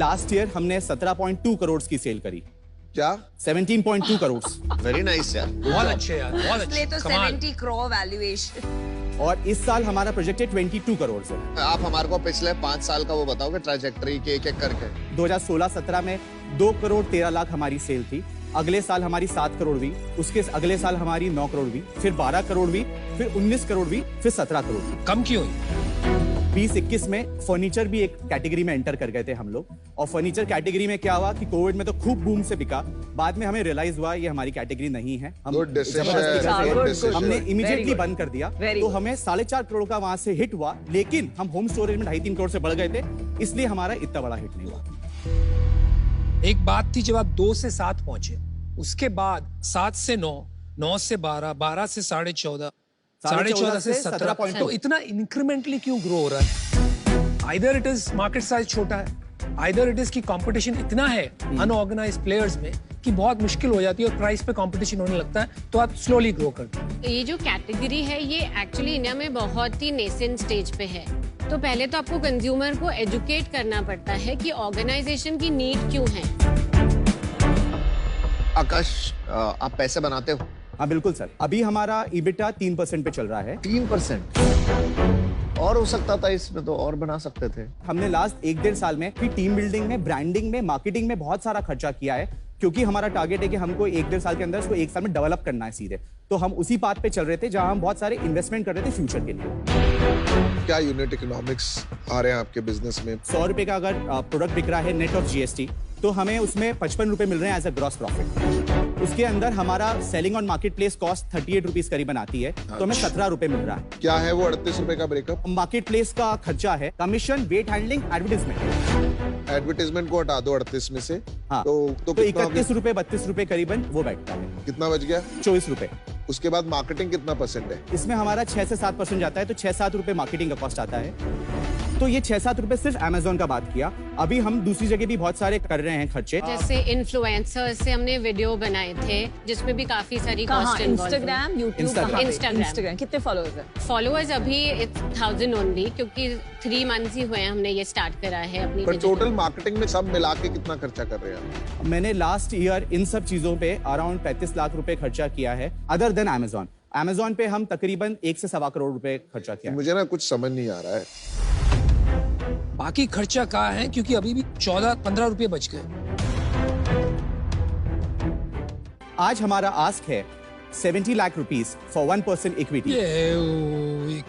Last year हमने 17.2 करोड़ की cell करी। क्या? 17.2 करोड़। वेरी नाइस यार, बहुत अच्छे यार, बहुत अच्छे। तो 70 करोड़ वैल्यूएशन। और इस साल हमारा प्रोजेक्ट है 22 करोड़ से। आप हमारे को पिछले 5 साल का वो बताओगे ट्रैजेक्टरी के एक करके। 2016-17 में 2 करोड़ 13 लाख हमारी सेल थी। अगले साल हमारी 7 करोड़ हुई, उसके अगले साल हमारी 9 करोड़ हुई, फिर 12 करोड़ हुई, फिर 19 करोड़ हुई, फिर 17 करोड़ हुई। कम क्यों हुई? 20-21 में फर्नीचर भी एक कैटेगरी में एंटर कर गए थे हम लोग, और फर्नीचर कैटेगरी में क्या हुआ कि कोविड में तो खूब बूम से बिका। बाद में हमें रियलाइज हुआ ये हमारी कैटेगरी नहीं है, हम हमने इमीडिएटली बंद कर दिया। तो हमें 4.5 करोड़ का वहां से हिट हुआ, लेकिन हम होम स्टोरेज में 2.5-3 करोड़ से बढ़ गए थे, इसलिए हमारा इतना बड़ा हिट नहीं हुआ। एक बात थी जब आप 2 से 7 पहुंचे, उसके बाद 7 से 9, 9 से 12, 12 से 14.5, 14.5 से 17, तो इतना इंक्रीमेंटली क्यों ग्रो हो रहा है? Either it is market size छोटा है, आइदर इट इज की कंपटीशन इतना है अनऑर्गेनाइज्ड प्लेयर्स में कि बहुत मुश्किल हो जाती है और प्राइस पे कंपटीशन होने लगता है, तो आप स्लोली ग्रो करते हैं। ये जो कैटेगरी है ये एक्चुअली इंडिया में बहुत ही नेसेंट स्टेज पे है। तो पहले तो आपको कंज्यूमर को एजुकेट करना पड़ता है कि ऑर्गेनाइजेशन की नीड क्यों है। आकाश, आप पैसे बनाते हो? हाँ बिल्कुल सर, अभी हमारा EBITDA 3% पे चल रहा है। 3%? और हो सकता था इसमें, तो और बना सकते थे। हमने लास्ट 1-1.5 साल में भी टीम बिल्डिंग में, ब्रांडिंग में, मार्केटिंग में बहुत सारा खर्चा किया है, क्योंकि हमारा टारगेट है कि हमको 1-1.5 साल के अंदर इसको 1 साल में डेवलप करना है सीधे। तो हम उसी पाथ पे चल रहे थे जहां हम बहुत सारे इन्वेस्टमेंट कर रहे थे फ्यूचर के लिए। क्या यूनिट इकोनॉमिक्स आ रहे हैं आपके बिजनेस में? 100 रुपए का अगर प्रोडक्ट बिक रहा है नेट ऑफ GST, तो हमें उसमें 55 रुपए मिल रहे हैं एज अ ग्रॉस प्रॉफिट। उसके अंदर हमारा selling on market place cost 38 rupees करीबन आती है, तो हमें 17 रुपए मिल रहा है। क्या है वो 38 रुपए का ब्रेकअप? मार्केट प्लेस का खर्चा है commission, weight handling, advertisement. Advertisement को हटा दो 38 में से। हाँ, तो 31 रुपए 32 रुपए करीबन वो बैठता है। कितना बच गया? 24 रुपए। उसके बाद मार्केटिंग कितना % है? इसमें हमारा 6 से 7% जाता है, तो 6-7 रुपए मार्केटिंग का कॉस्ट आता है। तो ये 6-7 रुपए सिर्फ अमेज़न का बात किया। अभी हम दूसरी जगह भी बहुत सारे कर रहे हैं खर्चे, जैसे इन्फ्लुएंसर से हमने वीडियो बनाए थे जिसमें भी काफी सारी cost involve. Instagram, YouTube, Instagram. कितने फॉलोअर्स हैं? फॉलोअर्स अभी 1000 ओनली, क्योंकि 3 मंथ्स ही हुए हैं हमने ये स्टार्ट करा है अपनी। पर टोटल मार्केटिंग में सब मिला के कितना खर्चा कर रहे हैं? मैंने लास्ट ईयर इन सब चीजों पे अराउंड 35 लाख रुपए खर्चा किया है, अदर देन अमेज़न। अमेज़न पे हम तकरीबन 1 से 1.25 करोड़ रुपए खर्चा किया है। मुझे ना कुछ समझ नहीं आ रहा है। बाकी खर्चा कहाँ है, क्योंकि अभी भी 14-15 रुपए बच गए। आज हमारा आस्क है 70 लाख रुपीस फॉर 1% इक्विटी।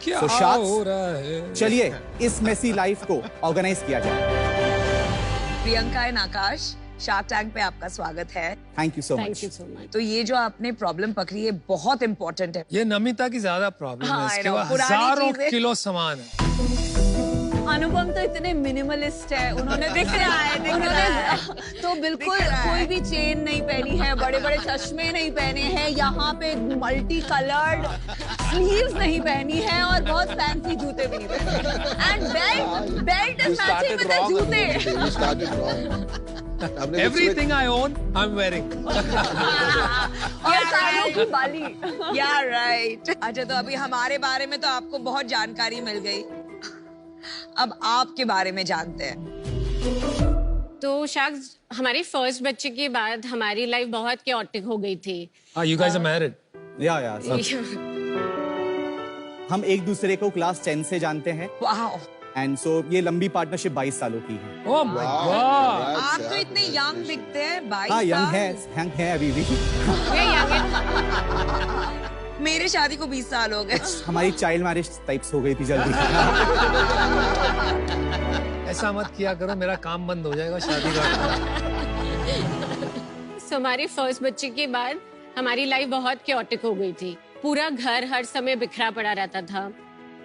क्या हो रहा है? चलिए इस मेसी लाइफ को ऑर्गेनाइज किया जाए। Priyanka and Akash, shark tank पे आपका स्वागत है। Thank you so much. Thank you so much. तो ये जो आपने प्रॉब्लम पकड़ी है बहुत इंपॉर्टेंट है। ये नमिता की ज्यादा प्रॉब्लम हाँ, है, इसके I know, बाद पुरानी हजारों चीजें। किलो सामान है। अनुपम तो इतने मिनिमलिस्ट है, उन्होंने दिख रहा है। तो बिल्कुल कोई भी चेन नहीं पहनी है, बड़े बड़े चश्मे नहीं पहने हैं, यहाँ पे मल्टी कलर्ड स्लीव्स नहीं पहनी है, और बहुत फैंसी जूते भी नहीं पहने। And belt is matching with the जूते। Everything I own, I'm wearing. और कानों की बाली। Yeah, right. अच्छा, तो अभी हमारे बारे में तो आपको बहुत जानकारी मिल गई, अब आपके बारे में जानते हैं। तो शार्क, हमारे फर्स्ट बच्चे के बाद हमारी लाइफ बहुत chaotic हो गई थी। You guys are married? या हम एक दूसरे को क्लास 10 से जानते हैं, वाह, एंड सो ये लंबी पार्टनरशिप 22 सालों की है। Oh my God! आप तो इतने यंग दिखते हैं। 22 हाँ, यंग साल। है अभी भी। मेरे शादी को 20 साल हो गए। हमारी चाइल्ड मैरिज टाइप्स हो गई थी जल्दी। ऐसा मत किया करो, मेरा काम बंद हो जाएगा शादी का। So, हमारे फर्स्ट बच्चे के बाद हमारी लाइफ बहुत chaotic हो गई थी। पूरा घर हर समय बिखरा पड़ा रहता था,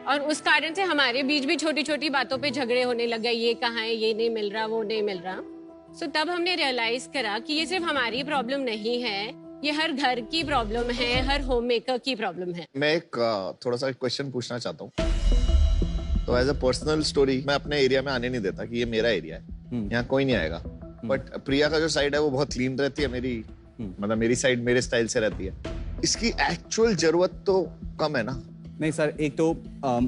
और उस कारण से हमारे बीच भी छोटी छोटी बातों पे झगड़े होने लग गए। ये कहाँ है, ये नहीं मिल रहा, वो नहीं मिल रहा। सो तब हमने रियलाइज करा कि ये सिर्फ हमारी प्रॉब्लम नहीं है, ये हर घर की प्रॉब्लम है, हर होम मेकर की प्रॉब्लम है। मैं एक थोड़ा सा क्वेश्चन पूछना चाहता हूँ। तो एज अ पर्सनल स्टोरी, मैं अपने एरिया में आने नहीं देता कि ये मेरा एरिया है, यहाँ कोई नहीं आएगा। बट प्रिया का जो साइड है वो बहुत क्लीन रहती है, मेरी मतलब मेरी साइड मेरे स्टाइल से रहती है। इसकी एक्चुअल जरूरत तो कम है ना? नहीं सर, एक तो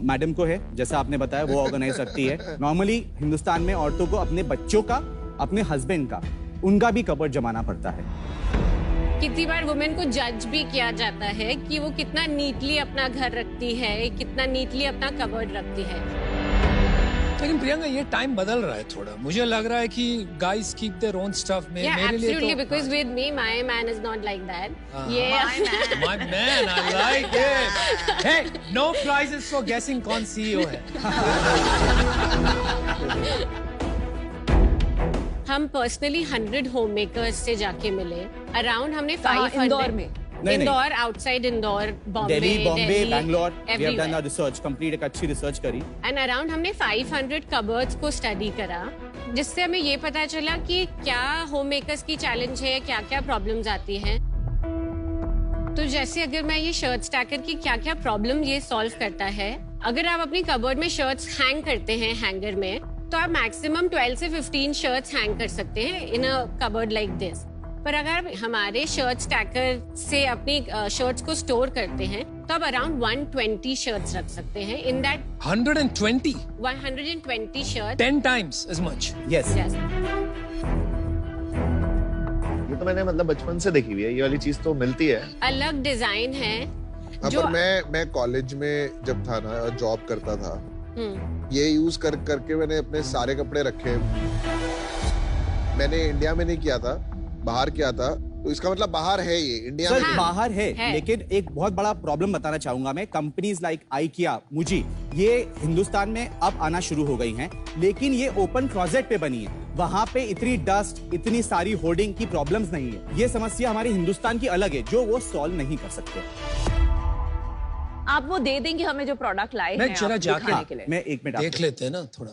मैडम को है, जैसा आपने बताया, वो ऑर्गेनाइज रखती है। नॉर्मली हिंदुस्तान में औरतों को अपने बच्चों का अपने हस्बैंड का, उनका भी कबर्ड जमाना पड़ता है। कितनी बार वुमेन को जज भी किया जाता है कि वो कितना नीटली अपना घर रखती है, कितना नीटली अपना कबर्ड रखती है। लेकिन प्रियंका ये टाइम बदल रहा है थोड़ा, मुझे लग रहा है कि guys keep their own stuff में। Yeah, मेरे लिए absolutely, तो because with me, my man is not like that. Yeah. My man, I like it. Hey, no prizes for guessing कौन CEO है। हम पर्सनली 100 होम मेकर्स से जाके मिले। अराउंड हमने 500 इंदौर में, Indore, outside Indore, Bombay, Delhi, Bombay, Bangalore, we have done everywhere. our research, complete एक अच्छी रिसर्च करी। एंड अराउंड हमने 500 कबर्ड्स को स्टडी करा, जिससे हमें ये पता चला कि क्या होम मेकर्स की चैलेंज है, क्या क्या प्रॉब्लम्स आती हैं। तो जैसे अगर मैं ये शर्ट स्टैकर की क्या क्या प्रॉब्लम ये सॉल्व करता है, अगर आप अपनी कबर्ड में शर्ट्स हैंग करते हैं हैंगर में, तो आप मैक्सिमम 12 से 15 शर्ट्स हैंग कर सकते हैं इन अ कबर्ड लाइक दिस। पर अगर हमारे शर्ट स्टैकर से अपनी शर्ट्स को स्टोर करते हैं, तो आप अराउंड 120 शर्ट्स रख सकते हैं in that 120 shirts 10 times as much. Yes. Yes. ये तो मैंने मतलब बचपन से देखी हुई है, ये वाली चीज तो मिलती है। अलग डिजाइन है हाँ, जो पर मैं कॉलेज में जब था ना, जॉब करता था, ये यूज करके मैंने अपने सारे कपड़े रखे। मैंने इंडिया में नहीं किया था, बाहर किया था, तो इसका मतलब बाहर है ये, इंडिया सर में बाहर है, लेकिन एक बहुत बड़ा प्रॉब्लम बताना चाहूंगा मैं। कंपनीज लाइक IKEA, मुजी, ये हिंदुस्तान में अब आना शुरू हो गई हैं, लेकिन ये ओपन क्लोजेट पे बनी है। वहां पे इतनी डस्ट, इतनी सारी होर्डिंग की प्रॉब्लम्स नहीं है। ये समस्या हमारे हिंदुस्तान की अलग है, जो वो सॉल्व नहीं कर सकते। आप वो दे देंगे हमें जो प्रोडक्ट लाए हैं, मैं जरा आप जाके दिखाने के लिए। मैं एक मिनट देख लेते हैं ना थोड़ा।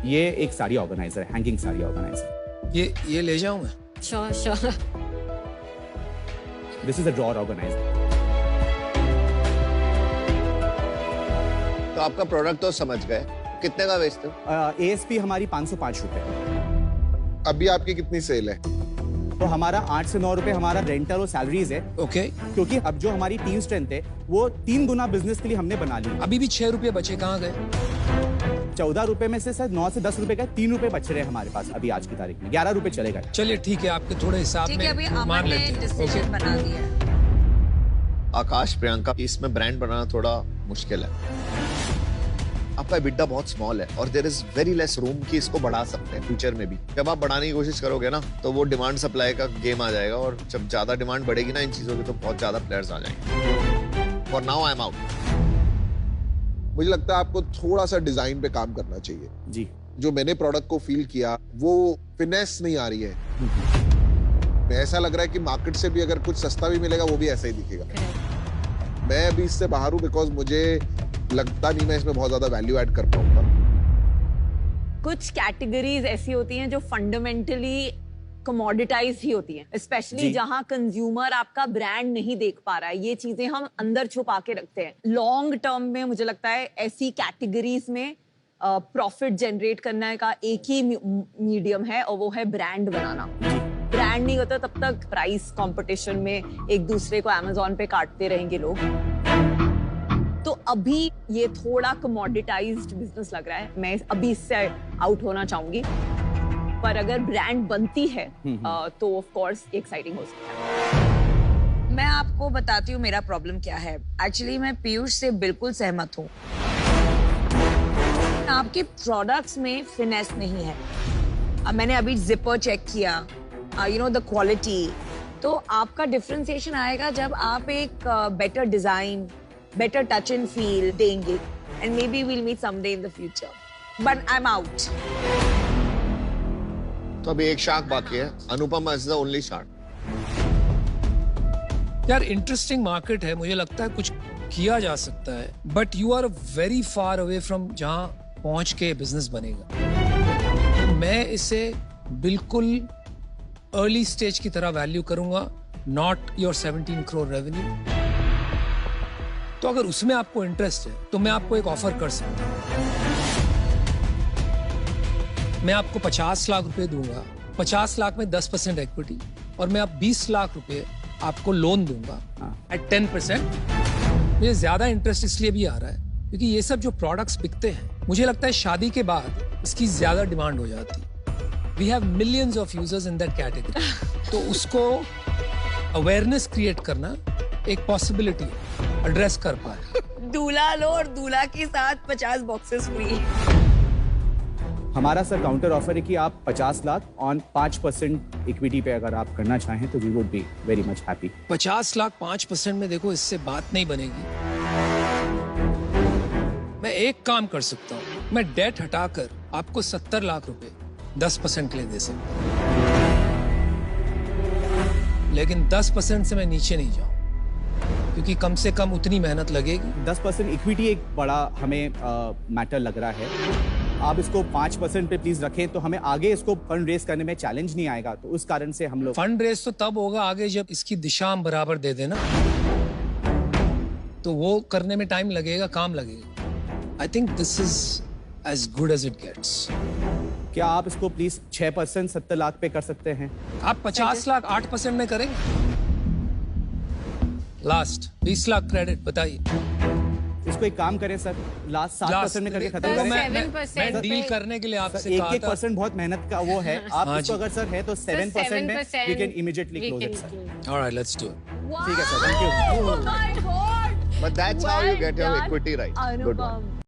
ये एक साड़ी ऑर्गेनाइजर है, हैंगिंग साड़ी ऑर्गेनाइजर। ये ले जाऊं मैं? Sure. This is a drawer organiser. तो आपका प्रोडक्ट तो समझ गए, कितने का बेचते हो? ASP हमारी 505 रुपए। अभी आपकी कितनी सेल है? तो हमारा 8 से 9 रुपए हमारा रेंटल और सैलरीज है, ओके। क्योंकि अब जो हमारी टीम स्ट्रेंथ है वो 3 गुना बिजनेस के लिए हमने बना ली। अभी भी 6 रुपए बचे, कहाँ गए? 14 रुपए में से सर 9 से 10 रुपए का 3 रुपए बच रहे हैं हमारे पास अभी आज की तारीख में। 11 रुपए चलेगा। चलिए ठीक है, आपके थोड़े हिसाब ठीक है, अभी में मान अमन ने लेते हैं। डिसीजन बना दिया है। आकाश, प्रियंका, इसमें ब्रांड बनाना थोड़ा मुश्किल है। आपका EBITDA बहुत स्मॉल है और there is very less room कि इसको बढ़ा सकते हैं फ्यूचर में भी। जब आप बढ़ाने की कोशिश करोगे ना, तो वो डिमांड सप्लाई का गेम आ जाएगा, और जब ज्यादा डिमांड बढ़ेगी ना इन चीजों की, तो बहुत ज्यादा प्लेयर्स आ जाएंगे। For now I am out. मुझे लगता है आपको थोड़ा सा डिजाइन पे काम करना चाहिए। जी, जो मैंने प्रोडक्ट को फील किया, वो फिनेस नहीं आ रही है। ऐसा लग रहा है कि मार्केट से भी अगर कुछ सस्ता भी मिलेगा, वो भी ऐसा ही दिखेगा। मैं अभी इससे बाहर हूँ, बिकॉज मुझे लगता नहीं मैं इसमें बहुत ज्यादा वैल्यू ऐड कर पाऊंगा। कुछ कैटेगरीज ऐसी होती हैं जो फंडामेंटली कमोडिटाइज ही होती हैं, स्पेशली जहां कंज्यूमर आपका ब्रांड नहीं देख पा रहा है। ये चीजें हम अंदर छुपा के रखते हैं। लॉन्ग टर्म में मुझे लगता है ऐसी कैटेगरीज में प्रॉफिट जनरेट करने का एक ही मीडियम है, और वो है ब्रांड बनाना। ब्रांड नहीं होता तब तक प्राइस कंपटीशन में एक दूसरे को अमेज़न पे काटते रहेंगे लोग। तो अभी ये थोड़ा कमोडिटाइज्ड बिजनेस लग रहा है। मैं अभी इससे आउट होना चाहूंगी, पर अगर ब्रांड बनती है तो ऑफ कोर्स एक्साइटिंग हो सकता है। मैं आपको बताती हूँ मेरा प्रॉब्लम क्या है। एक्चुअली मैं पीयूष से बिल्कुल सहमत हूँ। आपके प्रोडक्ट्स में फिनेस नहीं है। अब मैंने अभी जिपर चेक किया, यू नो द क्वालिटी, तो आपका डिफरेंशिएशन आएगा जब आप एक better design, better touch and feel देंगे, and maybe we'll meet someday in the future. But I'm out. तो अभी एक शार्क बाकी है। Anupam is the only shark. यार इंटरेस्टिंग मार्केट है, मुझे लगता है कुछ किया जा सकता है, but you are very far away from जहां पहुंच के बिजनेस बनेगा। मैं इसे बिल्कुल अर्ली स्टेज की तरह वैल्यू करूंगा, नॉट योर 17 करोड़ रेवेन्यू। तो अगर उसमें आपको इंटरेस्ट है तो मैं आपको एक ऑफर कर सकता हूं। मैं आपको 50 लाख रुपए दूंगा, 50 लाख में 10% इक्विटी, और मैं आप 20 लाख रुपए आपको लोन दूंगा एट 10%। मुझे ज्यादा इंटरेस्ट इसलिए भी आ रहा है क्योंकि ये सब जो प्रोडक्ट्स बिकते हैं, मुझे लगता है शादी के बाद इसकी ज्यादा डिमांड हो जाती है। We have millions of users in that category, तो उसको अवेयरनेस क्रिएट करना एक पॉसिबिलिटी है, एड्रेस कर पाए। दूल्हा लो और दूल्हा के साथ 50 बॉक्सेस फ्री। हमारा सर काउंटर ऑफर है कि आप 50 लाख ऑन 5% इक्विटी पे अगर आप करना चाहें तो we would be very much happy. 50 lakh 5% में देखो, इससे बात नहीं बनेगी। मैं एक काम कर सकता हूँ, मैं डेट हटाकर आपको 70 लाख रुपए 10% के लिए दे सकता हूँ, लेकिन 10% से मैं नीचे नहीं जाऊँ, क्योंकि कम से कम उतनी मेहनत लगेगी। 10% इक्विटी एक बड़ा हमें मैटर लग रहा है। आप इसको 5% पे प्लीज रखें तो हमें आगे इसको फंड रेस करने में चैलेंज नहीं आएगा, तो उस कारण से हम लोग फंड रेस तो तब होगा आगे जब इसकी दिशा हम बराबर दे देना, तो वो करने में टाइम लगेगा, काम लगेगा। I think this is as good as it gets. क्या आप इसको प्लीज 6% 70 लाख पे कर सकते हैं? आप 50 लाख 8% में करेंगे? लास्ट 20 लाख क्रेडिट, बताइए। इसको एक काम करें सर, लास्ट 7% में करके खत्म करें। मैं डील करने के लिए आपसे कहा था। 1% बहुत मेहनत का वो है। आप इसको अगर सर है तो 7% में we can immediately close it sir. Alright, let's do it. ठीक है sir, thank you. Oh my God! But that's how you get your Well equity right. done, Good one. Anupam.